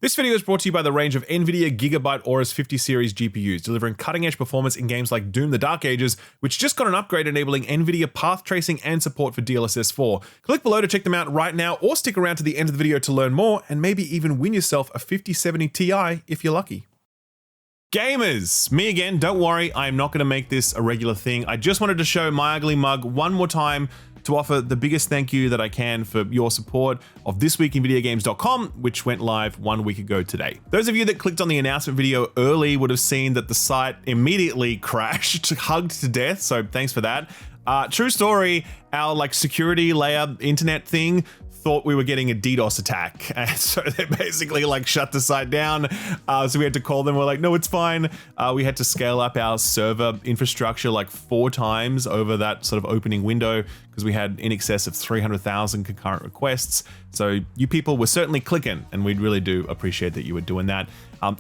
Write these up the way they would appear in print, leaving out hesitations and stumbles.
This video is brought to you by the range of NVIDIA Gigabyte Aorus 50 series GPUs, delivering cutting-edge performance in games like Doom: The Dark Ages, which just got an upgrade enabling NVIDIA path tracing and support for DLSS 4. Click below to check them out right now, or stick around to the end of the video to learn more, and maybe even win yourself a 5070 Ti if you're lucky. Gamers, me again, don't worry, I am not going to make this a regular thing. I just wanted to show my ugly mug one more time to offer the biggest thank you that I can for your support of thisweekinvideogames.com, which went live 1 week ago today. Those of you that clicked on the announcement video early would have seen that the site immediately crashed, hugged to death, so thanks for that. True story, our security layer internet thing thought we were getting a DDoS attack, and so they basically shut the site down. So we had to call them. We're like, no, it's fine. We had to scale up our server infrastructure 4 times over that sort of opening window because we had in excess of 300,000 concurrent requests. So you people were certainly clicking, and we really do appreciate that you were doing that.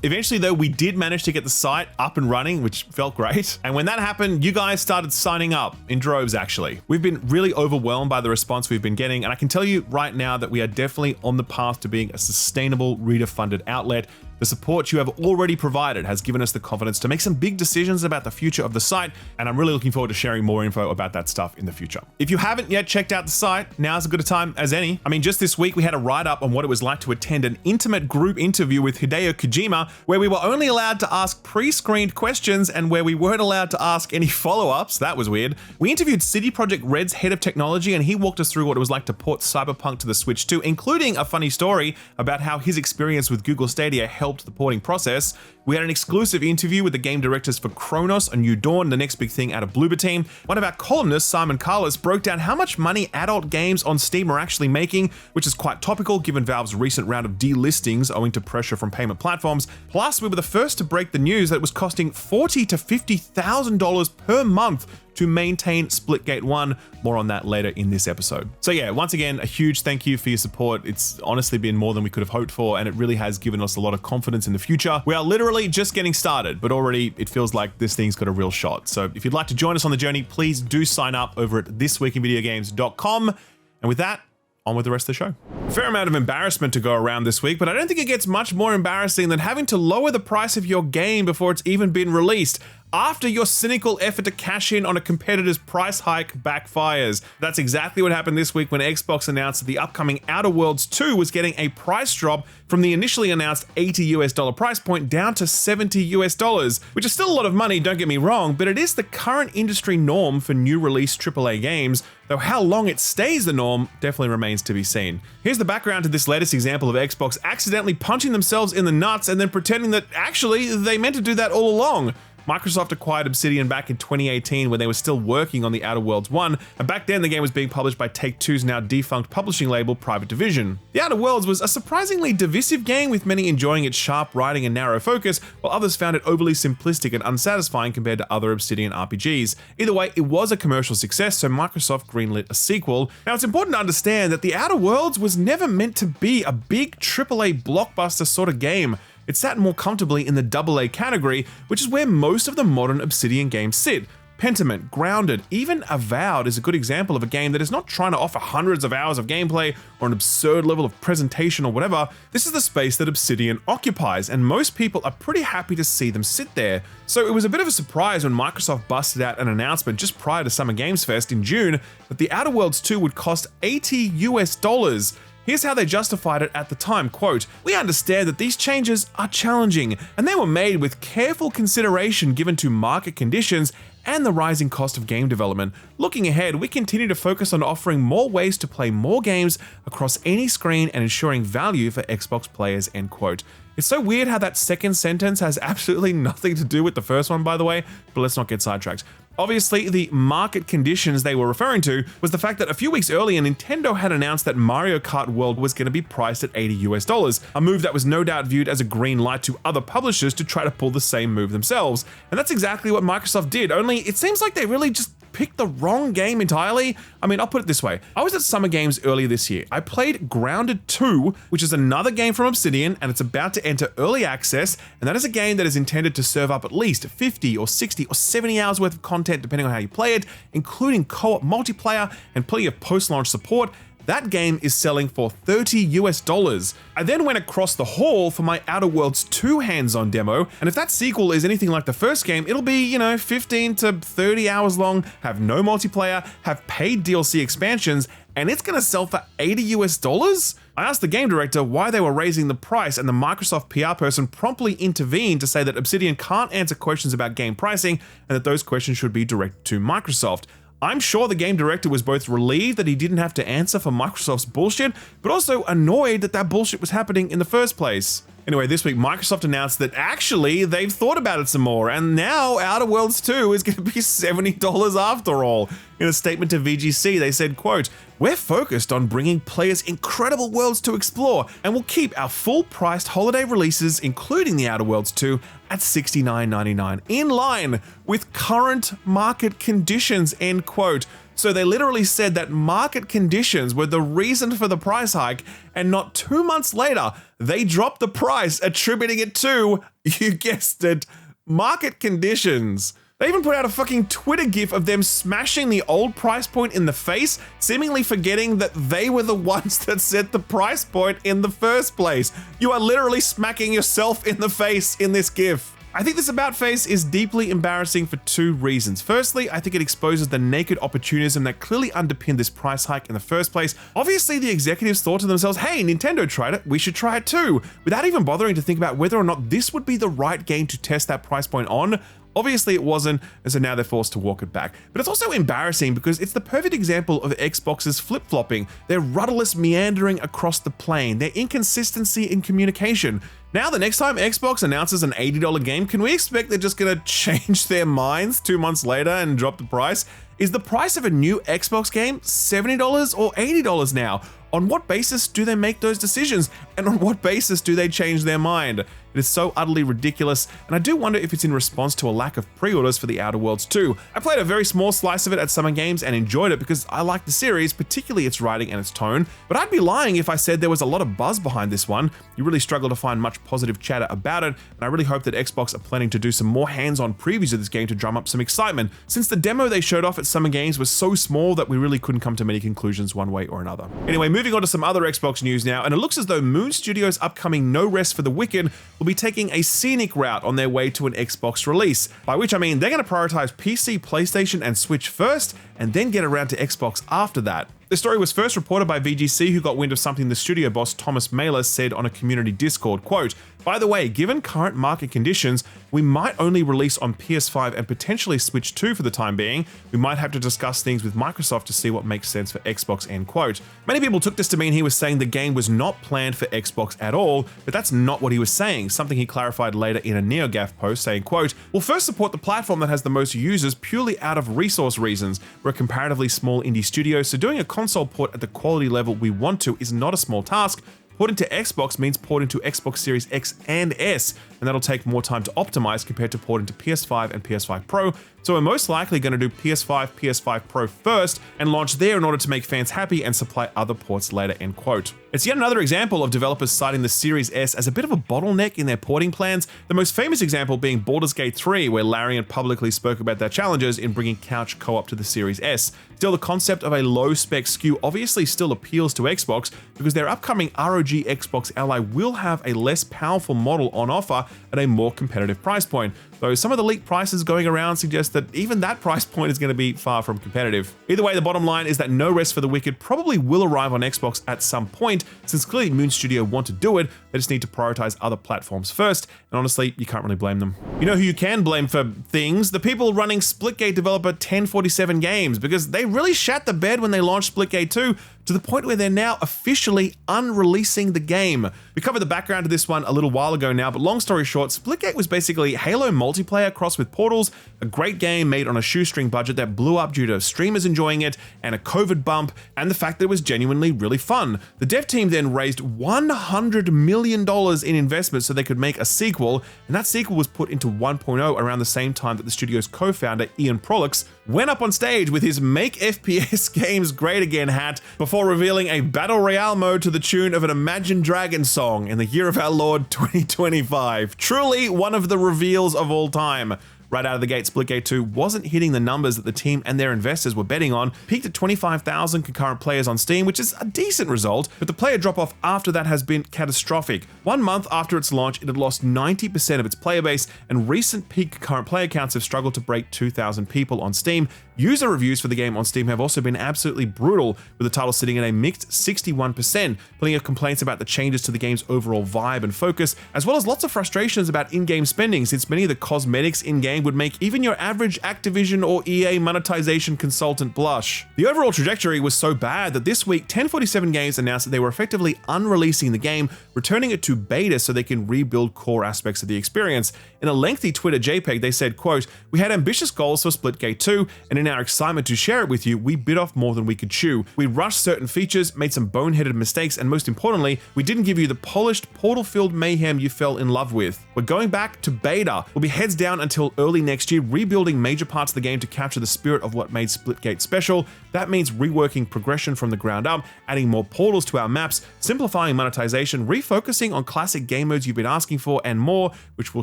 Eventually, though, we did manage to get the site up and running, which felt great. And when that happened, you guys started signing up in droves, actually. We've been really overwhelmed by the response we've been getting, and I can tell you right now that we are definitely on the path to being a sustainable, reader-funded outlet. The support you have already provided has given us the confidence to make some big decisions about the future of the site, and I'm really looking forward to sharing more info about that stuff in the future. If you haven't yet checked out the site, now's as good a time as any. I mean, just this week we had a write-up on what it was like to attend an intimate group interview with Hideo Kojima, where we were only allowed to ask pre-screened questions and where we weren't allowed to ask any follow-ups. That was weird. We interviewed CD Projekt Red's head of technology, and he walked us through what it was like to port Cyberpunk to the Switch 2, including a funny story about how his experience with Google Stadia helped the porting process. We had an exclusive interview with the game directors for Chronos, A New Dawn, the next big thing out of Bloober Team. One of our columnists, Simon Carlos, broke down how much money adult games on Steam are actually making, which is quite topical given Valve's recent round of delistings owing to pressure from payment platforms. Plus, we were the first to break the news that it was costing $40,000 to $50,000 per month to maintain Splitgate 1. More on that later in this episode. So yeah, once again, a huge thank you for your support. It's honestly been more than we could have hoped for, and it really has given us a lot of confidence in the future. We are literally just getting started, but already it feels like this thing's got a real shot. So if you'd like to join us on the journey, please do sign up over at thisweekinvideogames.com. And with that, on with the rest of the show. A fair amount of embarrassment to go around this week, but I don't think it gets much more embarrassing than having to lower the price of your game before it's even been released, after your cynical effort to cash in on a competitor's price hike backfires. That's exactly what happened this week when Xbox announced that the upcoming Outer Worlds 2 was getting a price drop from the initially announced $80 price point down to $70, which is still a lot of money, don't get me wrong, but it is the current industry norm for new release AAA games, though how long it stays the norm definitely remains to be seen. Here's the background to this latest example of Xbox accidentally punching themselves in the nuts and then pretending that actually they meant to do that all along. Microsoft acquired Obsidian back in 2018 when they were still working on the Outer Worlds 1, and back then the game was being published by Take-Two's now defunct publishing label Private Division. The Outer Worlds was a surprisingly divisive game, with many enjoying its sharp writing and narrow focus, while others found it overly simplistic and unsatisfying compared to other Obsidian RPGs. Either way, it was a commercial success, so Microsoft greenlit a sequel. Now, it's important to understand that the Outer Worlds was never meant to be a big AAA blockbuster sort of game. It sat more comfortably in the AA category, which is where most of the modern Obsidian games sit. Pentiment, Grounded, even Avowed is a good example of a game that is not trying to offer hundreds of hours of gameplay or an absurd level of presentation or whatever. This is the space that Obsidian occupies, and most people are pretty happy to see them sit there. So it was a bit of a surprise when Microsoft busted out an announcement just prior to Summer Games Fest in June that the Outer Worlds 2 would cost $80. Here's how they justified it at the time, quote, "We understand that these changes are challenging, and they were made with careful consideration given to market conditions and the rising cost of game development. Looking ahead, we continue to focus on offering more ways to play more games across any screen and ensuring value for Xbox players," end quote. It's so weird how that second sentence has absolutely nothing to do with the first one, by the way, but let's not get sidetracked. Obviously, the market conditions they were referring to was the fact that a few weeks earlier, Nintendo had announced that Mario Kart World was going to be priced at $80, a move that was no doubt viewed as a green light to other publishers to try to pull the same move themselves. And that's exactly what Microsoft did, only it seems like they really just picked the wrong game entirely. I mean, I'll put it this way. I was at Summer Games earlier this year. I played Grounded 2, which is another game from Obsidian, and it's about to enter early access, and that is a game that is intended to serve up at least 50 or 60 or 70 hours worth of content depending on how you play it, including co-op multiplayer and plenty of post-launch support. That game is selling for $30 US. I then went across the hall for my Outer Worlds 2 hands-on demo, and if that sequel is anything like the first game, it'll be, 15 to 30 hours long, have no multiplayer, have paid DLC expansions, and it's gonna sell for $80 US? I asked the game director why they were raising the price, and the Microsoft PR person promptly intervened to say that Obsidian can't answer questions about game pricing and that those questions should be directed to Microsoft. I'm sure the game director was both relieved that he didn't have to answer for Microsoft's bullshit, but also annoyed that that bullshit was happening in the first place. Anyway, this week Microsoft announced that actually they've thought about it some more, and now Outer Worlds 2 is going to be $70 after all. In a statement to VGC, they said, quote, "We're focused on bringing players incredible worlds to explore, and we'll keep our full-priced holiday releases, including the Outer Worlds 2, at $69.99, in line with current market conditions," end quote. So they literally said that market conditions were the reason for the price hike, and not 2 months later, they dropped the price, attributing it to, you guessed it, market conditions. They even put out a fucking Twitter gif of them smashing the old price point in the face, seemingly forgetting that they were the ones that set the price point in the first place. You are literally smacking yourself in the face in this gif. I think this about face is deeply embarrassing for two reasons. Firstly, I think it exposes the naked opportunism that clearly underpinned this price hike in the first place. Obviously, the executives thought to themselves, hey, Nintendo tried it, we should try it too, without even bothering to think about whether or not this would be the right game to test that price point on. Obviously it wasn't, and so now they're forced to walk it back. But it's also embarrassing because it's the perfect example of Xbox's flip-flopping, their rudderless meandering across the plane, their inconsistency in communication. Now, the next time Xbox announces an $80 game, can we expect they're just gonna change their minds 2 months later and drop the price? Is the price of a new Xbox game $70 or $80 now? On what basis do they make those decisions? And on what basis do they change their mind? It is so utterly ridiculous, and I do wonder if it's in response to a lack of pre-orders for the Outer Worlds 2. I played a very small slice of it at Summer Games and enjoyed it because I like the series, particularly its writing and its tone, but I'd be lying if I said there was a lot of buzz behind this one. You really struggle to find much positive chatter about it, and I really hope that Xbox are planning to do some more hands-on previews of this game to drum up some excitement, since the demo they showed off at Summer Games was so small that we really couldn't come to many conclusions one way or another. Anyway, moving on to some other Xbox news now, and it looks as though Moon Studios' upcoming No Rest for the Wicked will be taking a scenic route on their way to an Xbox release, by which I mean they're going to prioritize PC, PlayStation, and Switch first, and then get around to Xbox after that. The story was first reported by VGC, who got wind of something the studio boss Thomas Mailer said on a community Discord, quote, "By the way, given current market conditions, we might only release on PS5 and potentially Switch 2 for the time being. We might have to discuss things with Microsoft to see what makes sense for Xbox," end quote. Many people took this to mean he was saying the game was not planned for Xbox at all, but that's not what he was saying, something he clarified later in a NeoGAF post saying, quote, "We'll first support the platform that has the most users purely out of resource reasons. We're a comparatively small indie studio, so doing a console port at the quality level we want to is not a small task. Porting to Xbox means porting to Xbox Series X and S, and that'll take more time to optimize compared to porting to PS5 and PS5 Pro, so we're most likely going to do PS5, PS5 Pro first, and launch there in order to make fans happy and supply other ports later," end quote. It's yet another example of developers citing the Series S as a bit of a bottleneck in their porting plans, the most famous example being Baldur's Gate 3, where Larian publicly spoke about their challenges in bringing couch co-op to the Series S. Still, the concept of a low-spec SKU obviously still appeals to Xbox, because their upcoming ROG Xbox Ally will have a less powerful model on offer at a more competitive price point, though some of the leaked prices going around suggest that even that price point is going to be far from competitive. Either way, the bottom line is that No Rest for the Wicked probably will arrive on Xbox at some point, since clearly Moon Studio want to do it, they just need to prioritize other platforms first, and honestly, you can't really blame them. You know who you can blame for things? The people running Splitgate developer 1047 Games, because they really shat the bed when they launched Splitgate 2, to the point where they're now officially unreleasing the game. We covered the background to this one a little while ago now, but long story short, Splitgate was basically Halo multiplayer crossed with Portals, a great game made on a shoestring budget that blew up due to streamers enjoying it, and a COVID bump, and the fact that it was genuinely really fun. The dev team then raised $100 million in investment so they could make a sequel, and that sequel was put into 1.0 around the same time that the studio's co-founder, Ian Prolix, went up on stage with his Make FPS Games Great Again hat before revealing a Battle Royale mode to the tune of an Imagine Dragons song in the year of our Lord 2025. Truly one of the reveals of all time. Right out of the gate, Splitgate 2 wasn't hitting the numbers that the team and their investors were betting on, peaked at 25,000 concurrent players on Steam, which is a decent result, but the player drop-off after that has been catastrophic. 1 month after its launch, it had lost 90% of its player base, and recent peak concurrent player counts have struggled to break 2,000 people on Steam. User reviews for the game on Steam have also been absolutely brutal, with the title sitting at a mixed 61%, plenty of complaints about the changes to the game's overall vibe and focus, as well as lots of frustrations about in-game spending, since many of the cosmetics in-game would make even your average Activision or EA monetization consultant blush. The overall trajectory was so bad that this week 1047 Games announced that they were effectively unreleasing the game, returning it to beta so they can rebuild core aspects of the experience. In a lengthy Twitter JPEG, they said, quote, "We had ambitious goals for Splitgate 2, and in our excitement to share it with you, we bit off more than we could chew. We rushed certain features, made some boneheaded mistakes, and most importantly, we didn't give you the polished, portal-filled mayhem you fell in love with. We're going back to beta. We'll be heads down until early next year, rebuilding major parts of the game to capture the spirit of what made Splitgate special. That means reworking progression from the ground up, adding more portals to our maps, simplifying monetization, refocusing on classic game modes you've been asking for, and more, which we'll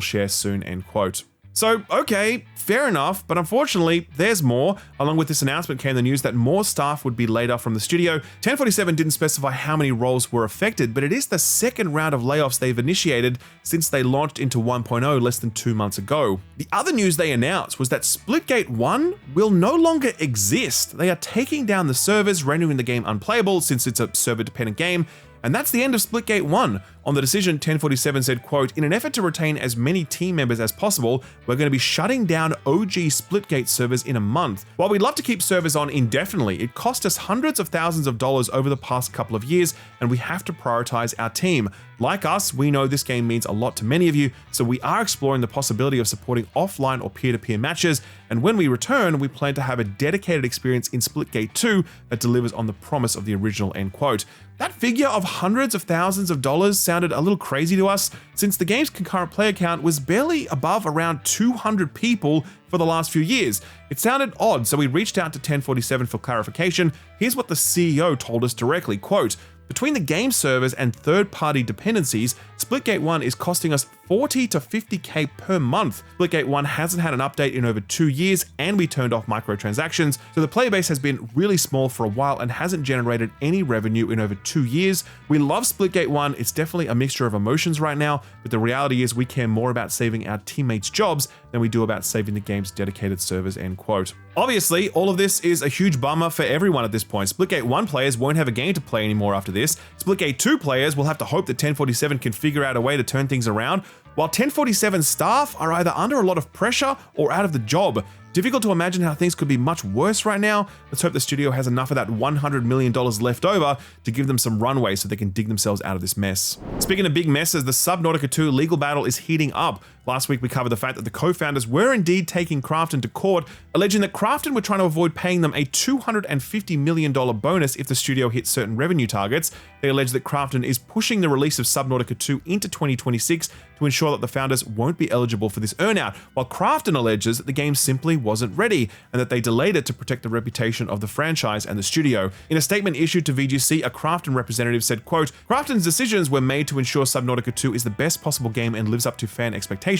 share soon," end quote. So, okay, fair enough, but unfortunately, there's more. Along with this announcement came the news that more staff would be laid off from the studio. 1047 didn't specify how many roles were affected, but it is the second round of layoffs they've initiated since they launched into 1.0 less than 2 months ago. The other news they announced was that Splitgate 1 will no longer exist. They are taking down the servers, rendering the game unplayable since it's a server-dependent game. And that's the end of Splitgate 1. On the decision, 1047 said, quote, "In an effort to retain as many team members as possible, we're going to be shutting down OG Splitgate servers in a month. While we'd love to keep servers on indefinitely, it cost us hundreds of thousands of dollars over the past couple of years, and we have to prioritize our team. Like us, we know this game means a lot to many of you, so we are exploring the possibility of supporting offline or peer-to-peer matches, and when we return, we plan to have a dedicated experience in Splitgate 2 that delivers on the promise of the original," end quote. That figure of hundreds of thousands of dollars sounded a little crazy to us, since the game's concurrent player count was barely above around 200 people for the last few years. It sounded odd, so we reached out to 1047 for clarification. Here's what the CEO told us directly, quote, "Between the game servers and third-party dependencies, Splitgate 1 is costing us $40 to $50K per month. Splitgate 1 hasn't had an update in over 2 years, and we turned off microtransactions, so the player base has been really small for a while and hasn't generated any revenue in over 2 years. We love Splitgate 1, it's definitely a mixture of emotions right now, but the reality is we care more about saving our teammates' jobs than we do about saving the game's dedicated servers," end quote. Obviously, all of this is a huge bummer for everyone at this point. Splitgate 1 players won't have a game to play anymore after this. Splitgate 2 players will have to hope that 1047 can figure out a way to turn things around, while 1047 staff are either under a lot of pressure or out of the job. Difficult to imagine how things could be much worse right now. Let's hope the studio has enough of that $100 million left over to give them some runway so they can dig themselves out of this mess. Speaking of big messes, the Subnautica 2 legal battle is heating up. Last week we covered the fact that the co-founders were indeed taking Krafton to court, alleging that Krafton were trying to avoid paying them a $250 million bonus if the studio hit certain revenue targets. They allege that Krafton is pushing the release of Subnautica 2 into 2026 to ensure that the founders won't be eligible for this earnout, while Krafton alleges that the game simply wasn't ready and that they delayed it to protect the reputation of the franchise and the studio. In a statement issued to VGC, a Krafton representative said, quote, "Krafton's decisions were made to ensure Subnautica 2 is the best possible game and lives up to fan expectations.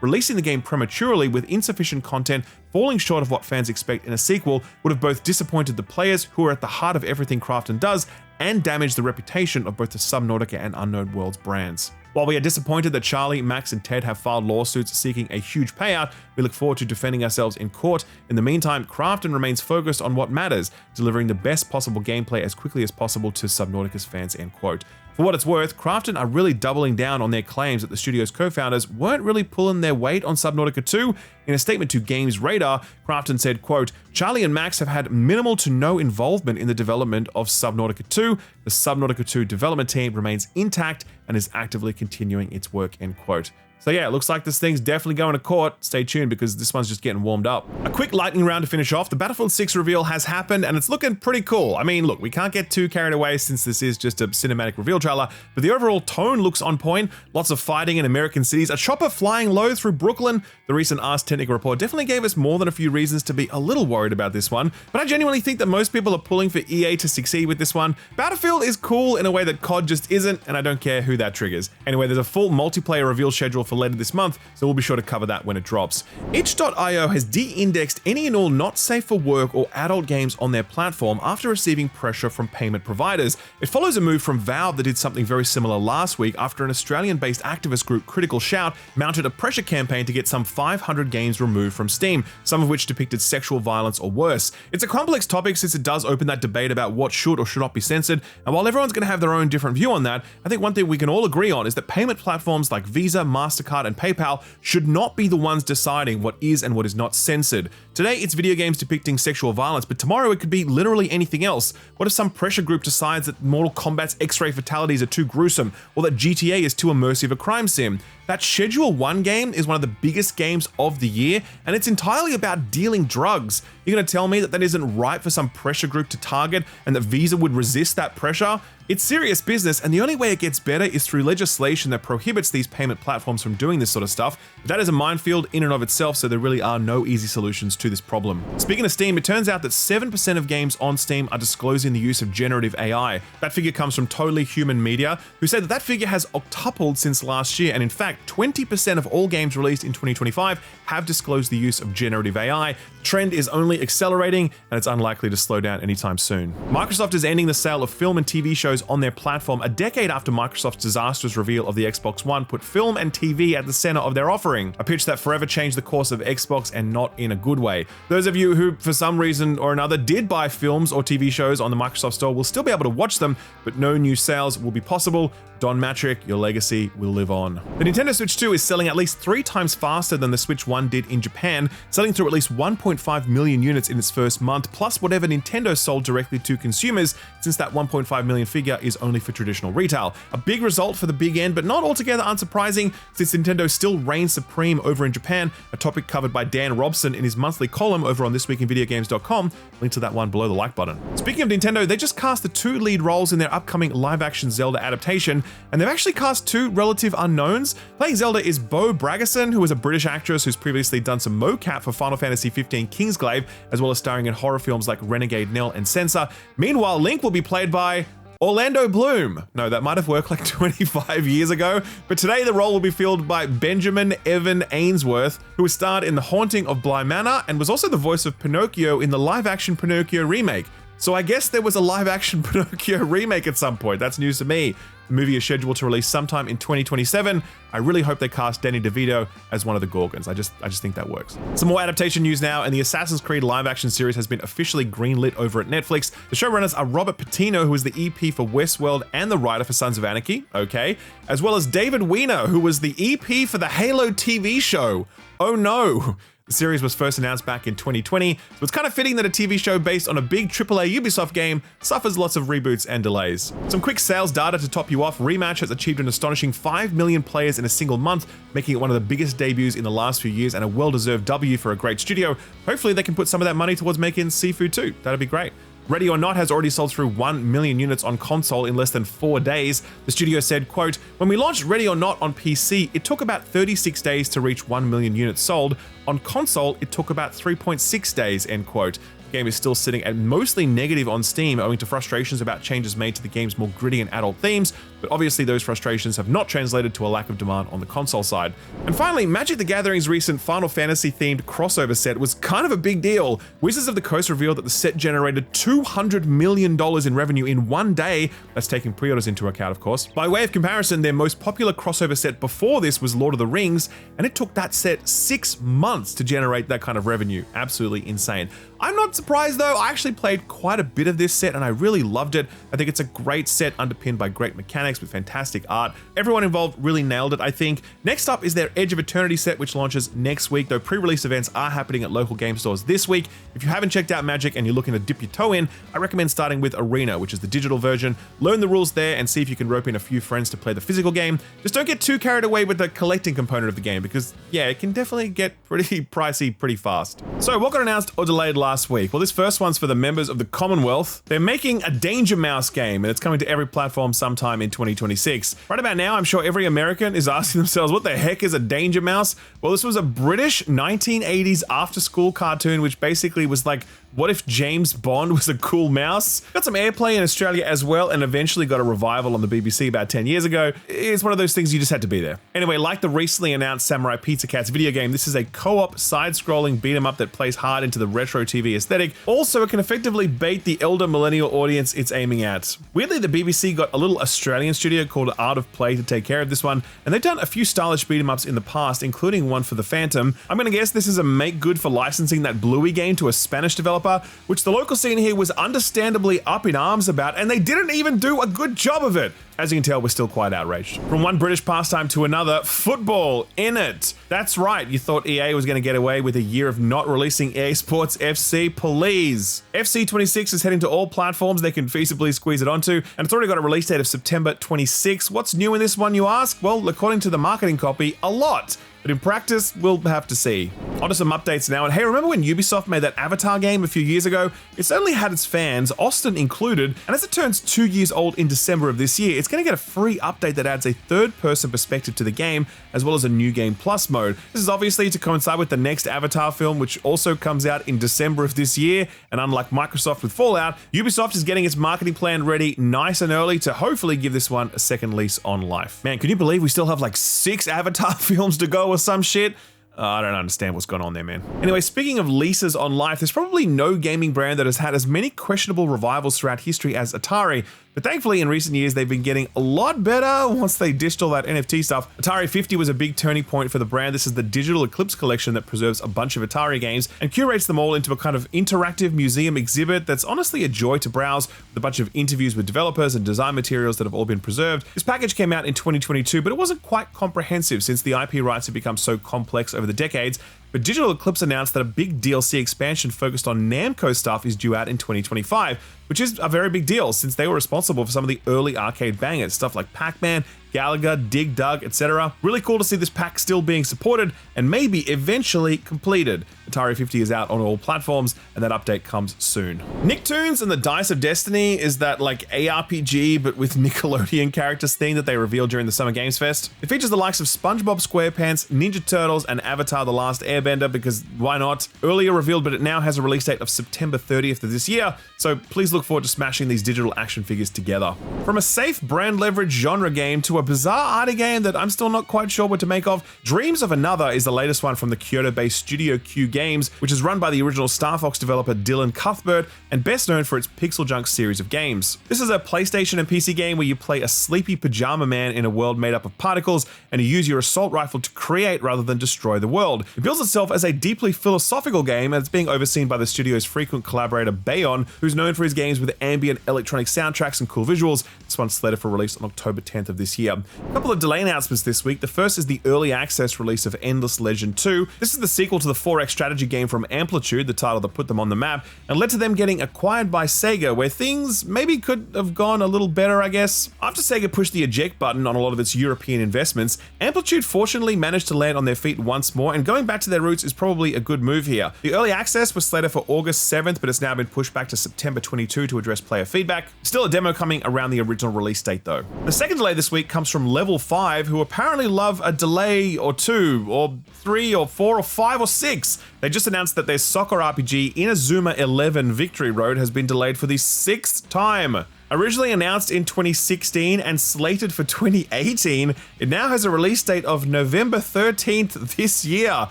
Releasing the game prematurely with insufficient content, falling short of what fans expect in a sequel, would have both disappointed the players who are at the heart of everything Krafton does and damaged the reputation of both the Subnautica and Unknown Worlds brands." While we are disappointed that Charlie, Max, and Ted have filed lawsuits seeking a huge payout, we look forward to defending ourselves in court. In the meantime, Krafton remains focused on what matters, delivering the best possible gameplay as quickly as possible to Subnautica's fans, end quote. For what it's worth, Krafton are really doubling down on their claims that the studio's co-founders weren't really pulling their weight on Subnautica 2. In a statement to Games Radar, Krafton said, quote, "Charlie and Max have had minimal to no involvement in the development of Subnautica 2. The Subnautica 2 development team remains intact and is actively continuing its work," end quote. So yeah, it looks like this thing's definitely going to court. Stay tuned because this one's just getting warmed up. A quick lightning round to finish off. The Battlefield 6 reveal has happened and it's looking pretty cool. I mean, look, we can't get too carried away since this is just a cinematic reveal trailer, but the overall tone looks on point. Lots of fighting in American cities, a chopper flying low through Brooklyn. The recent Ars Technica report definitely gave us more than a few reasons to be a little worried about this one, but I genuinely think that most people are pulling for EA to succeed with this one. Battlefield reveal is cool in a way that COD just isn't, and I don't care who that triggers. Anyway, there's a full multiplayer reveal schedule for later this month, so we'll be sure to cover that when it drops. Itch.io has de-indexed any and all not safe for work or adult games on their platform after receiving pressure from payment providers. It follows a move from Valve that did something very similar last week after an Australian-based activist group, Critical Shout, mounted a pressure campaign to get some 500 games removed from Steam, some of which depicted sexual violence or worse. It's a complex topic since it does open that debate about what should or should not be censored, and while everyone's going to have their own different view on that, I think one thing we can all agree on is that payment platforms like Visa, MasterCard, and PayPal should not be the ones deciding what is and what is not censored. Today, it's video games depicting sexual violence, but tomorrow it could be literally anything else. What if some pressure group decides that Mortal Kombat's X-ray fatalities are too gruesome, or that GTA is too immersive a crime sim? That Schedule 1 game is one of the biggest games of the year, and it's entirely about dealing drugs. You're gonna tell me that that isn't right for some pressure group to target and that Visa would resist that pressure? It's serious business, and the only way it gets better is through legislation that prohibits these payment platforms from doing this sort of stuff. But that is a minefield in and of itself, so there really are no easy solutions to this problem. Speaking of Steam, it turns out that 7% of games on Steam are disclosing the use of generative AI. That figure comes from Totally Human Media, who said that that figure has octupled since last year, and in fact, 20% of all games released in 2025 have disclosed the use of generative AI. The trend is only accelerating, and it's unlikely to slow down anytime soon. Microsoft is ending the sale of film and TV shows on their platform a decade after Microsoft's disastrous reveal of the Xbox One put film and TV at the center of their offering, a pitch that forever changed the course of Xbox and not in a good way. Those of you who, for some reason or another, did buy films or TV shows on the Microsoft Store will still be able to watch them, but no new sales will be possible. Don Matrick, your legacy will live on. The Nintendo Switch 2 is selling at least 3 times faster than the Switch 1 did in Japan, selling through at least 1.5 million units in its first month, plus whatever Nintendo sold directly to consumers, since that 1.5 million figure is only for traditional retail. A big result for the big end, but not altogether unsurprising, since Nintendo still reigns supreme over in Japan, a topic covered by Dan Robson in his monthly column over on thisweekinvideogames.com, link to that one below the like button. Speaking of Nintendo, they just cast the 2 lead roles in their upcoming live-action Zelda adaptation, and they've actually cast 2 relative unknowns. Playing Zelda is Bo Bragason, who is a British actress who's previously done some mocap for Final Fantasy XV Kingsglaive, as well as starring in horror films like Renegade Nell and Censor. Meanwhile, Link will be played by Orlando Bloom. No, that might have worked like 25 years ago, but today the role will be filled by Benjamin Evan Ainsworth, who was starred in The Haunting of Bly Manor and was also the voice of Pinocchio in the live-action Pinocchio remake. So I guess there was a live-action Pinocchio remake at some point. That's news to me. The movie is scheduled to release sometime in 2027. I really hope they cast Danny DeVito as one of the Gorgons. I just think that works. Some more adaptation news now, and the Assassin's Creed live-action series has been officially greenlit over at Netflix. The showrunners are Robert Patino, who is the EP for Westworld and the writer for Sons of Anarchy, okay, as well as David Weiner, who was the EP for the Halo TV show. Oh no! The series was first announced back in 2020, so it's kind of fitting that a TV show based on a big AAA Ubisoft game suffers lots of reboots and delays. Some quick sales data to top you off. Rematch has achieved an astonishing 5 million players in a single month, making it one of the biggest debuts in the last few years and a well-deserved W for a great studio. Hopefully they can put some of that money towards making Sifu 2. That'd be great. Ready or Not has already sold through 1 million units on console in less than 4 days. The studio said, quote, "When we launched Ready or Not on PC, it took about 36 days to reach 1 million units sold. On console, it took about 3.6 days, end quote. The game is still sitting at mostly negative on Steam owing to frustrations about changes made to the game's more gritty and adult themes, but obviously those frustrations have not translated to a lack of demand on the console side. And finally, Magic the Gathering's recent Final Fantasy themed crossover set was kind of a big deal. Wizards of the Coast revealed that the set generated $200 million in revenue in one day. That's taking pre-orders into account, of course. By way of comparison, their most popular crossover set before this was Lord of the Rings, and it took that set 6 months to generate that kind of revenue. Absolutely insane. I'm not surprised though, I actually played quite a bit of this set and I really loved it. I think it's a great set underpinned by great mechanics with fantastic art. Everyone involved really nailed it, I think. Next up is their Edge of Eternity set, which launches next week, though pre-release events are happening at local game stores this week. If you haven't checked out Magic and you're looking to dip your toe in, I recommend starting with Arena, which is the digital version. Learn the rules there and see if you can rope in a few friends to play the physical game. Just don't get too carried away with the collecting component of the game because, yeah, it can definitely get pretty pricey pretty fast. So what got announced or delayed last week? Well, this first one's for the members of the Commonwealth. They're making a Danger Mouse game, and it's coming to every platform sometime in 2026. Right about now, I'm sure every American is asking themselves, what the heck is a Danger Mouse? Well, this was a British 1980s after-school cartoon, which basically was like What if James Bond was a cool mouse? Got some airplay in Australia as well, and eventually got a revival on the BBC about 10 years ago. It's one of those things you just had to be there. Anyway, like the recently announced Samurai Pizza Cats video game, this is a co-op side-scrolling beat-em-up that plays hard into the retro TV aesthetic. Also, it can effectively bait the elder millennial audience it's aiming at. Weirdly, the BBC got a little Australian studio called Art of Play to take care of this one, and they've done a few stylish beat-em-ups in the past, including one for the Phantom. I'm gonna guess this is a make good for licensing that Bluey game to a Spanish developer, which the local scene here was understandably up in arms about, and they didn't even do a good job of it. As you can tell, we're still quite outraged. From one British pastime to another, football in it. That's right, you thought EA was going to get away with a year of not releasing EA Sports FC, please. FC 26 is heading to all platforms they can feasibly squeeze it onto, and it's already got a release date of September 26. What's new in this one, you ask? Well, according to the marketing copy, a lot. But in practice, we'll have to see. On to some updates now, and hey, remember when Ubisoft made that Avatar game a few years ago? It certainly had its fans, Austin included, and as it turns 2 years old in December of this year, it's going to get a free update that adds a third-person perspective to the game, as well as a new game plus mode. This is obviously to coincide with the next Avatar film, which also comes out in December of this year, and unlike Microsoft with Fallout, Ubisoft is getting its marketing plan ready nice and early to hopefully give this one a second lease on life. Man, can you believe we still have like 6 Avatar films to go or some shit? I don't understand what's going on there, man. Anyway, speaking of leases on life, there's probably no gaming brand that has had as many questionable revivals throughout history as Atari, but thankfully in recent years they've been getting a lot better once they dished all that NFT stuff. Atari 50 was a big turning point for the brand. This is the digital Eclipse collection that preserves a bunch of Atari games and curates them all into a kind of interactive museum exhibit that's honestly a joy to browse, with a bunch of interviews with developers and design materials that have all been preserved. This package came out in 2022, but it wasn't quite comprehensive since the IP rights have become so complex over the decades. But Digital Eclipse announced that a big DLC expansion focused on Namco stuff is due out in 2025, which is a very big deal since they were responsible for some of the early arcade bangers, stuff like Pac-Man, Galaga, Dig Dug, etc. Really cool to see this pack still being supported and maybe eventually completed. Atari 50 is out on all platforms, and that update comes soon. Nicktoons and the Dice of Destiny is that like ARPG but with Nickelodeon characters thing that they revealed during the Summer Games Fest. It features the likes of SpongeBob SquarePants, Ninja Turtles, and Avatar: The Last Airbender because why not? Earlier revealed, but it now has a release date of September 30th of this year, so please look forward to smashing these digital action figures together. From a safe brand leverage genre game to a bizarre arty game that I'm still not quite sure what to make of, Dreams of Another is the latest one from the Kyoto-based Studio Q Games, which is run by the original Star Fox developer Dylan Cuthbert and best known for its Pixel Junk series of games. This is a PlayStation and PC game where you play a sleepy pajama man in a world made up of particles, and you use your assault rifle to create rather than destroy the world. It bills itself as a deeply philosophical game, and it's being overseen by the studio's frequent collaborator Bayon, who's known for his games with ambient electronic soundtracks and cool visuals. This one's slated for release on October 10th of this year. A couple of delay announcements this week. The first is the early access release of Endless Legend 2. This is the sequel to the 4X strategy game from Amplitude, the title that put them on the map, and led to them getting acquired by Sega, where things maybe could have gone a little better, I guess. After Sega pushed the eject button on a lot of its European investments, Amplitude fortunately managed to land on their feet once more, and going back to their roots is probably a good move here. The early access was slated for August 7th, but it's now been pushed back to September 22 to address player feedback. Still a demo coming around the original release date though. The second delay this week comes from Level 5, who apparently love a delay or 2, or 3, or 4, or 5, or 6. They just announced that their soccer RPG Inazuma 11 Victory Road has been delayed for the 6th time. Originally announced in 2016 and slated for 2018, it now has a release date of November 13th this year.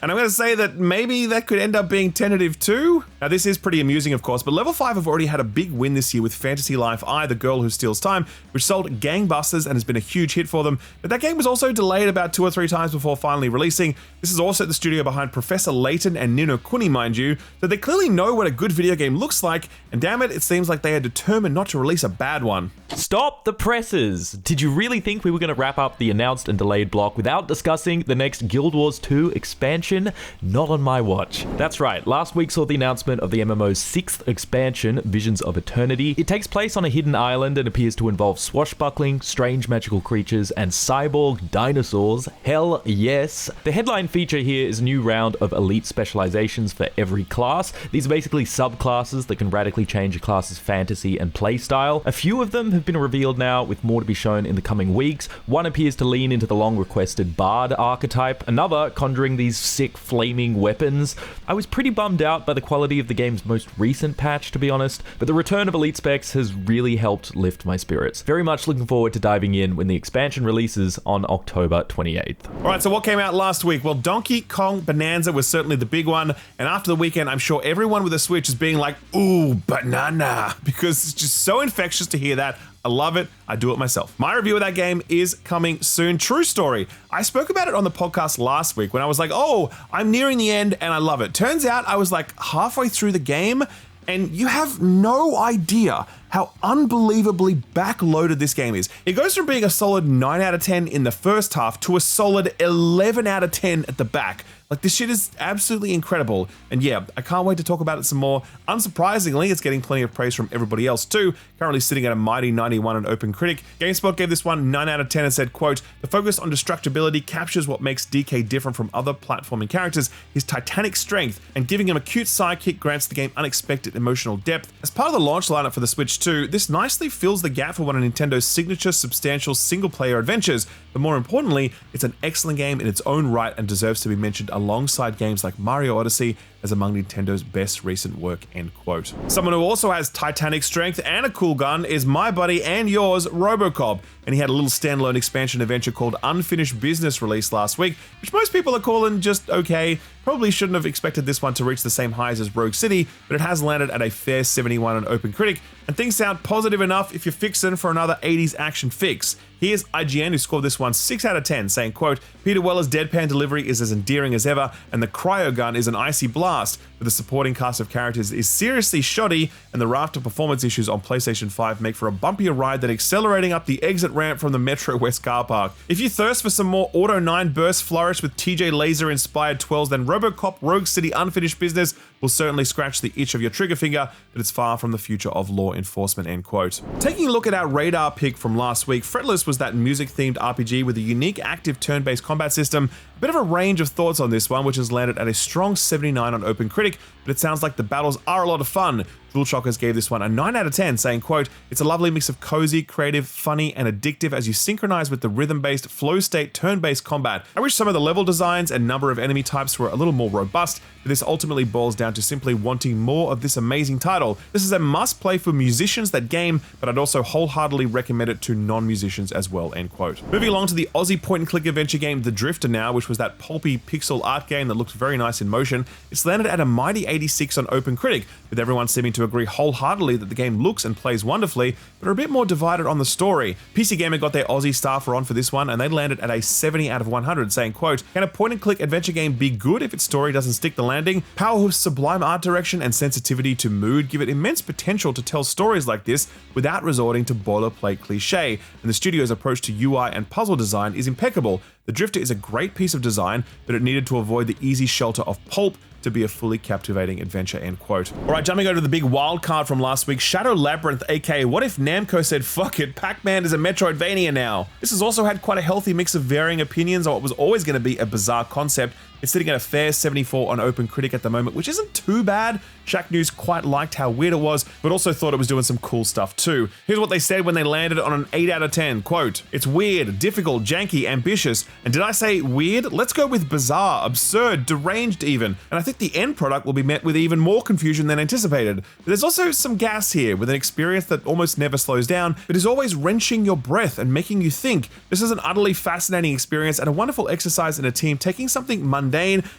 And I'm going to say that maybe that could end up being tentative too. Now this is pretty amusing of course, but Level 5 have already had a big win this year with Fantasy Life I, The Girl Who Steals Time, which sold gangbusters and has been a huge hit for them. But that game was also delayed about 2 or 3 times before finally releasing. This is also the studio behind Professor Layton and Ni no Kuni, mind you, so they clearly know what a good video game looks like, and damn it seems like they are determined not to release a bad one. Stop the presses! Did you really think we were going to wrap up the announced and delayed block without discussing the next Guild Wars 2 expansion? Not on my watch. That's right, last week saw the announcement of the MMO's 6th expansion, Visions of Eternity. It takes place on a hidden island and appears to involve swashbuckling, strange magical creatures, and cyborg dinosaurs. Hell yes! The headline feature here is a new round of elite specializations for every class. These are basically subclasses that can radically change a class's fantasy and playstyle. A few of them have been revealed now, with more to be shown in the coming weeks. One appears to lean into the long-requested bard archetype, another conjuring these sick flaming weapons. I was pretty bummed out by the quality of the game's most recent patch, to be honest, but the return of Elite Specs has really helped lift my spirits. Very much looking forward to diving in when the expansion releases on October 28th. Alright, so what came out last week? Well, Donkey Kong Bonanza was certainly the big one, and after the weekend, I'm sure everyone with a Switch is being like, ooh, banana, because it's just so infectious to hear that. I love it. I do it myself. My review of that game is coming soon. True story. I spoke about it on the podcast last week when I was like, oh, I'm nearing the end and I love it. Turns out I was like halfway through the game and you have no idea how unbelievably backloaded this game is. It goes from being a solid 9 out of 10 in the first half to a solid 11 out of 10 at the back. Like, this shit is absolutely incredible. And yeah, I can't wait to talk about it some more. Unsurprisingly, it's getting plenty of praise from everybody else too, currently sitting at a mighty 91 on OpenCritic. GameSpot gave this one 9 out of 10 and said, quote, "The focus on destructibility captures what makes DK different from other platforming characters, his titanic strength, and giving him a cute sidekick grants the game unexpected emotional depth. As part of the launch lineup for the Switch 2, this nicely fills the gap for one of Nintendo's signature substantial single-player adventures, but more importantly, it's an excellent game in its own right and deserves to be mentioned alongside games like Mario Odyssey as among Nintendo's best recent work," end quote. Someone who also has titanic strength and a cool gun is my buddy and yours, Robocop, and he had a little standalone expansion adventure called Unfinished Business released last week, which most people are calling just okay. Probably shouldn't have expected this one to reach the same highs as Rogue City, but it has landed at a fair 71 on OpenCritic, and things sound positive enough if you're fixing for another 80s action fix. Here's IGN, who scored this one 6 out of 10, saying, quote, "Peter Weller's deadpan delivery is as endearing as ever, and the cryo gun is an icy blast, but the supporting cast of characters is seriously shoddy, and the raft of performance issues on PlayStation 5 make for a bumpier ride than accelerating up the exit ramp from the Metro West car park. If you thirst for some more Auto 9 burst flourish with TJ Laser-inspired twirls, then Robocop Rogue City Unfinished Business will certainly scratch the itch of your trigger finger, but it's far from the future of law enforcement," end quote. Taking a look at our radar pick from last week, Fretless was that music-themed RPG with a unique active turn-based combat system. A bit of a range of thoughts on this one, which has landed at a strong 79 on OpenCritic, but it sounds like the battles are a lot of fun. DualShockers gave this one a 9 out of 10, saying, quote, "It's a lovely mix of cozy, creative, funny, and addictive as you synchronize with the rhythm-based, flow-state, turn-based combat. I wish some of the level designs and number of enemy types were a little more robust, but this ultimately boils down to simply wanting more of this amazing title. This is a must-play for musicians that game, but I'd also wholeheartedly recommend it to non-musicians as well," end quote. Moving along to the Aussie point-and-click adventure game The Drifter now, which was that pulpy pixel art game that looked very nice in motion. It's landed at a mighty 86 on OpenCritic, with everyone seeming to agree wholeheartedly that the game looks and plays wonderfully, but are a bit more divided on the story. PC Gamer got their Aussie staffer on for this one, and they landed at a 70 out of 100, saying, quote, "Can a point-and-click adventure game be good if its story doesn't stick the landing? Powerhoof's sublime art direction and sensitivity to mood give it immense potential to tell stories like this without resorting to boilerplate cliche, and the studio's approach to UI and puzzle design is impeccable. The Drifter is a great piece of design, but it needed to avoid the easy shelter of pulp to be a fully captivating adventure," end quote. Alright, jumping over to the big wild card from last week, Shadow Labyrinth, aka what if Namco said, fuck it, Pac-Man is a Metroidvania now? This has also had quite a healthy mix of varying opinions on what was always going to be a bizarre concept. It's sitting at a fair 74 on OpenCritic at the moment, which isn't too bad. Shacknews quite liked how weird it was, but also thought it was doing some cool stuff too. Here's what they said when they landed on an 8 out of 10, quote, "It's weird, difficult, janky, ambitious, and did I say weird? Let's go with bizarre, absurd, deranged even, and I think the end product will be met with even more confusion than anticipated. But there's also some gas here, with an experience that almost never slows down, but is always wrenching your breath and making you think. This is an utterly fascinating experience and a wonderful exercise in a team taking something mundane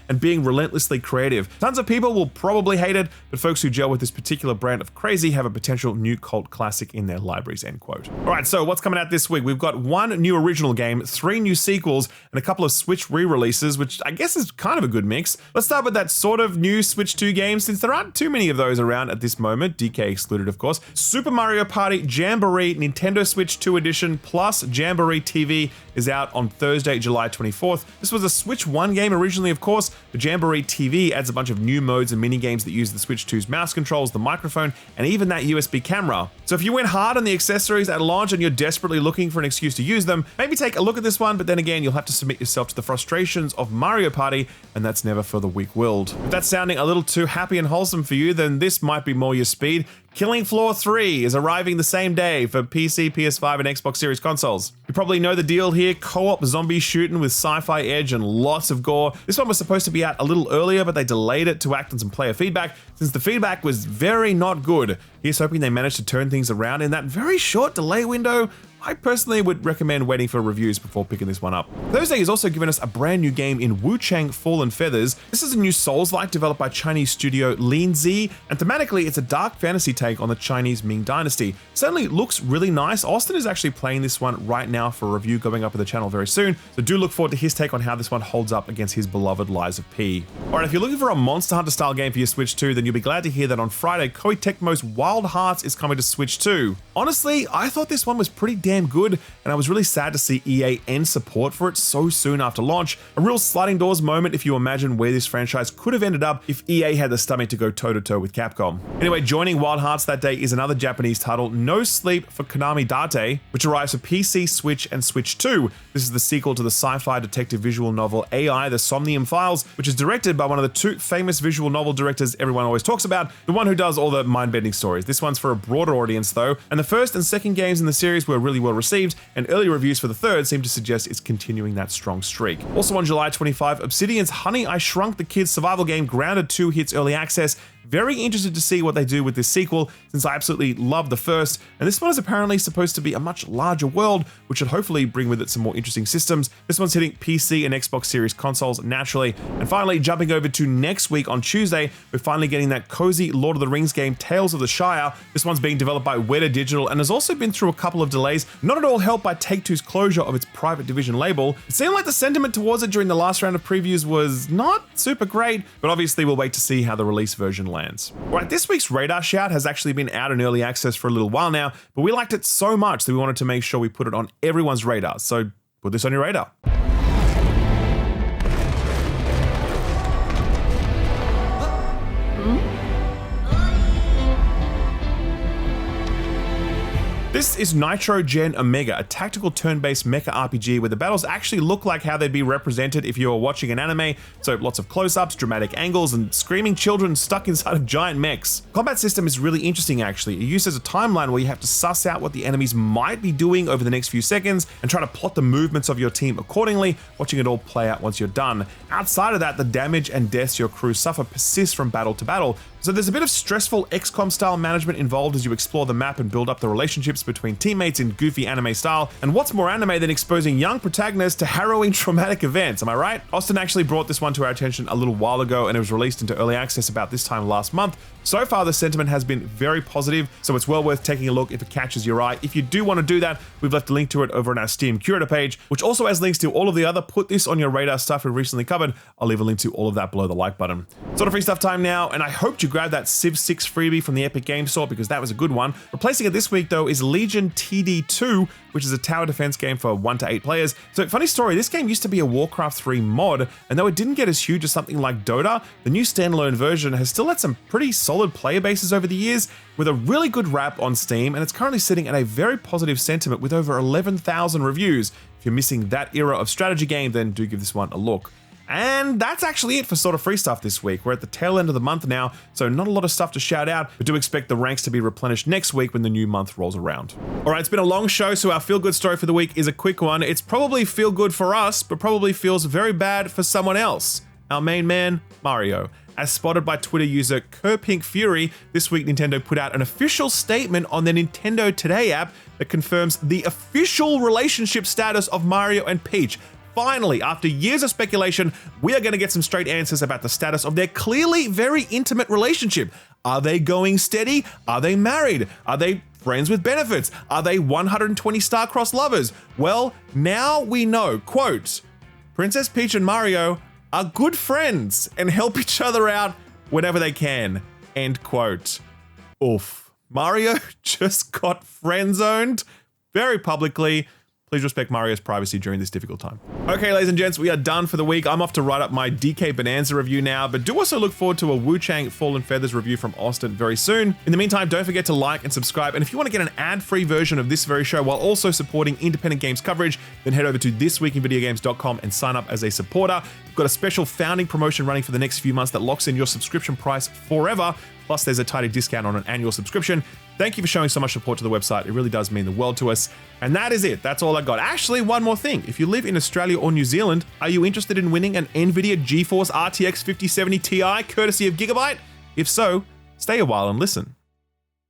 and being relentlessly creative. Tons of people will probably hate it, but folks who gel with this particular brand of crazy have a potential new cult classic in their libraries," end quote. Alright, so what's coming out this week? We've got one new original game, 3 new sequels, and a couple of Switch re-releases, which I guess is kind of a good mix. Let's start with that sort of new Switch 2 game, since there aren't too many of those around at this moment, DK excluded of course. Super Mario Party Jamboree Nintendo Switch 2 Edition plus Jamboree TV is out on Thursday, July 24th. This was a Switch 1 game originally, of course. The Jamboree TV adds a bunch of new modes and mini-games that use the Switch 2's mouse controls, the microphone, and even that USB camera. So if you went hard on the accessories at launch and you're desperately looking for an excuse to use them, maybe take a look at this one, but then again, you'll you'll have to submit yourself to the frustrations of Mario Party, and that's never for the weak-willed. If that's sounding a little too happy and wholesome for you, then this might be more your speed. Killing Floor 3 is arriving the same day for PC, PS5, and Xbox Series consoles. You probably know the deal here, co-op zombie shooting with sci-fi edge and lots of gore. This one was supposed to be out a little earlier, but they delayed it to act on some player feedback, since the feedback was very not good. Here's hoping they managed to turn things around in that very short delay window. I personally would recommend waiting for reviews before picking this one up. Thursday has also given us a brand new game in Wu Chang Fallen Feathers. This is a new Souls-like developed by Chinese studio Linzi, and thematically it's a dark fantasy take on the Chinese Ming Dynasty. Certainly looks really nice. Austin is actually playing this one right now for a review going up on the channel very soon, so do look forward to his take on how this one holds up against his beloved Lies of P. Alright, if you're looking for a Monster Hunter style game for your Switch 2, then you'll be glad to hear that on Friday, Koei Tecmo's Wild Hearts is coming to Switch 2. Honestly, I thought this one was pretty damn good, and I was really sad to see EA end support for it so soon after launch. A real sliding doors moment if you imagine where this franchise could have ended up if EA had the stomach to go toe-to-toe with Capcom. Anyway, joining Wild Hearts that day is another Japanese title, No Sleep for Konami Dante, which arrives for PC, Switch, and Switch 2. This is the sequel to the sci-fi detective visual novel AI, The Somnium Files, which is directed by one of the two famous visual novel directors everyone always talks about, the one who does all the mind-bending stories. This one's for a broader audience though, and the first and second games in the series were really well received, and early reviews for the third seem to suggest it's continuing that strong streak. Also on July 25, Obsidian's Honey, I Shrunk the Kids survival game Grounded 2 hits early access. Very interested to see what they do with this sequel, since I absolutely love the first, and this one is apparently supposed to be a much larger world, which should hopefully bring with it some more interesting systems. This one's hitting PC and Xbox Series consoles naturally. And finally, jumping over to next week on Tuesday, we're finally getting that cozy Lord of the Rings game, Tales of the Shire. This one's being developed by Weta Digital and has also been through a couple of delays, not at all helped by Take-Two's closure of its private division label. It seemed like the sentiment towards it during the last round of previews was not super great, but obviously we'll wait to see how the release version lands. Alright, this week's Radar Shout has actually been out in early access for a little while now, but we liked it so much that we wanted to make sure we put it on everyone's radar, so put this on your radar. This is Nitro Gen Omega, a tactical turn-based mecha RPG where the battles actually look like how they'd be represented if you were watching an anime, so lots of close-ups, dramatic angles, and screaming children stuck inside of giant mechs. Combat system is really interesting actually. It uses a timeline where you have to suss out what the enemies might be doing over the next few seconds and try to plot the movements of your team accordingly, watching it all play out once you're done. Outside of that, the damage and deaths your crew suffer persist from battle to battle, so there's a bit of stressful XCOM style management involved as you explore the map and build up the relationships between teammates in goofy anime style. And what's more anime than exposing young protagonists to harrowing traumatic events, am I right? Austin actually brought this one to our attention a little while ago and it was released into early access about this time last month. So far the sentiment has been very positive, so it's well worth taking a look if it catches your eye. If you do want to do that, we've left a link to it over on our Steam curator page, which also has links to all of the other put this on your radar stuff we've recently covered. I'll leave a link to all of that below the like button. Sort of free stuff time now, and I hope you grabbed that Civ 6 freebie from the Epic Games Store because that was a good one. Replacing it this week though is Legion TD2, which is a tower defense game for 1 to 8 players. So funny story, this game used to be a Warcraft 3 mod, and though it didn't get as huge as something like Dota, the new standalone version has still had some pretty solid player bases over the years, with a really good rap on Steam, and it's currently sitting at a very positive sentiment with over 11,000 reviews. If you're missing that era of strategy game, then do give this one a look. And that's actually it for sort of free stuff this week. We're at the tail end of the month now, so not a lot of stuff to shout out, but do expect the ranks to be replenished next week when the new month rolls around. All right, it's been a long show, so our feel-good story for the week is a quick one. It's probably feel-good for us, but probably feels very bad for someone else. Our main man, Mario. As spotted by Twitter user KerPinkFury, this week Nintendo put out an official statement on the Nintendo Today app that confirms the official relationship status of Mario and Peach. Finally, after years of speculation, we are going to get some straight answers about the status of their clearly very intimate relationship. Are they going steady? Are they married? Are they friends with benefits? Are they 120 star-crossed lovers? Well, now we know. Quote, Princess Peach and Mario are good friends and help each other out whenever they can. End quote. Oof. Mario just got friend-zoned very publicly. Please respect Mario's privacy during this difficult time. Okay, ladies and gents, we are done for the week. I'm off to write up my DK Bonanza review now, but do also look forward to a Wu Chang Fallen Feathers review from Austin very soon. In the meantime, don't forget to like and subscribe, and if you want to get an ad-free version of this very show while also supporting independent games coverage, then head over to thisweekinvideogames.com and sign up as a supporter. We've got a special founding promotion running for the next few months that locks in your subscription price forever. Plus, there's a tidy discount on an annual subscription. Thank you for showing so much support to the website. It really does mean the world to us. And that is it. That's all I got. Actually, one more thing. If you live in Australia or New Zealand, are you interested in winning an NVIDIA GeForce RTX 5070 Ti courtesy of Gigabyte? If so, stay a while and listen.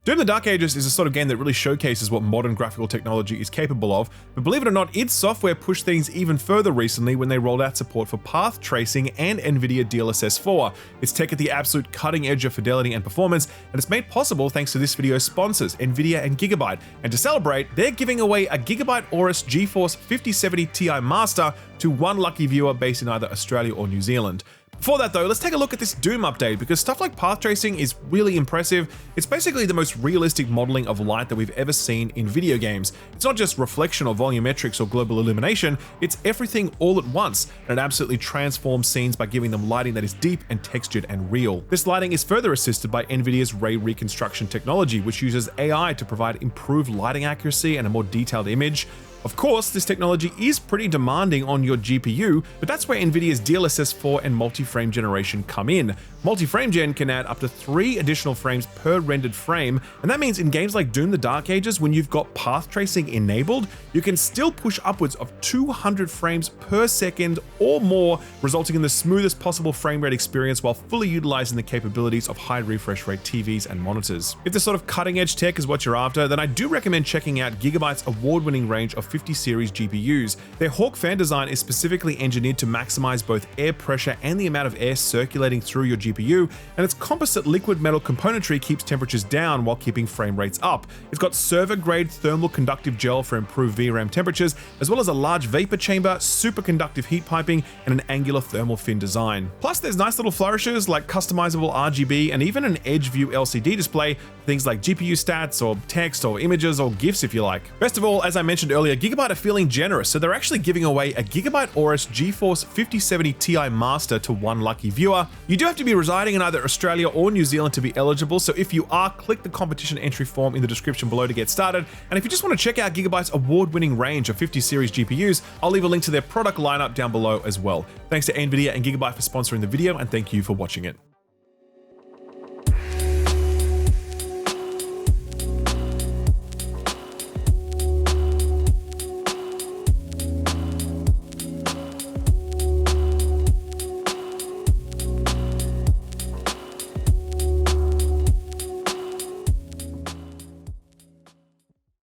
Doom the Dark Ages is a sort of game that really showcases what modern graphical technology is capable of, but believe it or not, id Software pushed things even further recently when they rolled out support for path tracing and NVIDIA DLSS 4. It's tech at the absolute cutting edge of fidelity and performance, and it's made possible thanks to this video's sponsors, NVIDIA and Gigabyte. And to celebrate, they're giving away a Gigabyte Aorus GeForce 5070 Ti Master to one lucky viewer based in either Australia or New Zealand. Before that though, let's take a look at this Doom update, because stuff like path tracing is really impressive. It's basically the most realistic modeling of light that we've ever seen in video games. It's not just reflection or volumetrics or global illumination, it's everything all at once, and it absolutely transforms scenes by giving them lighting that is deep and textured and real. This lighting is further assisted by NVIDIA's ray reconstruction technology, which uses AI to provide improved lighting accuracy and a more detailed image. Of course, this technology is pretty demanding on your GPU, but that's where NVIDIA's DLSS 4 and multi-frame generation come in. Multi-frame gen can add up to 3 additional frames per rendered frame, and that means in games like Doom the Dark Ages, when you've got path tracing enabled, you can still push upwards of 200 frames per second or more, resulting in the smoothest possible frame rate experience while fully utilizing the capabilities of high refresh rate TVs and monitors. If this sort of cutting edge tech is what you're after, then I do recommend checking out Gigabyte's award-winning range of 50 series GPUs. Their Hawk fan design is specifically engineered to maximize both air pressure and the amount of air circulating through your GPU, and its composite liquid metal componentry keeps temperatures down while keeping frame rates up. It's got server-grade thermal conductive gel for improved VRAM temperatures, as well as a large vapor chamber, superconductive heat piping, and an angular thermal fin design. Plus, there's nice little flourishes like customizable RGB and even an edge view LCD display, things like GPU stats or text or images or GIFs if you like. Best of all, as I mentioned earlier, Gigabyte are feeling generous, so they're actually giving away a Gigabyte Aorus GeForce 5070 Ti Master to one lucky viewer. You do have to be residing in either Australia or New Zealand to be eligible, so if you are, click the competition entry form in the description below to get started. And if you just want to check out Gigabyte's award-winning range of 50 series GPUs, I'll leave a link to their product lineup down below as well. Thanks to NVIDIA and Gigabyte for sponsoring the video, and thank you for watching it.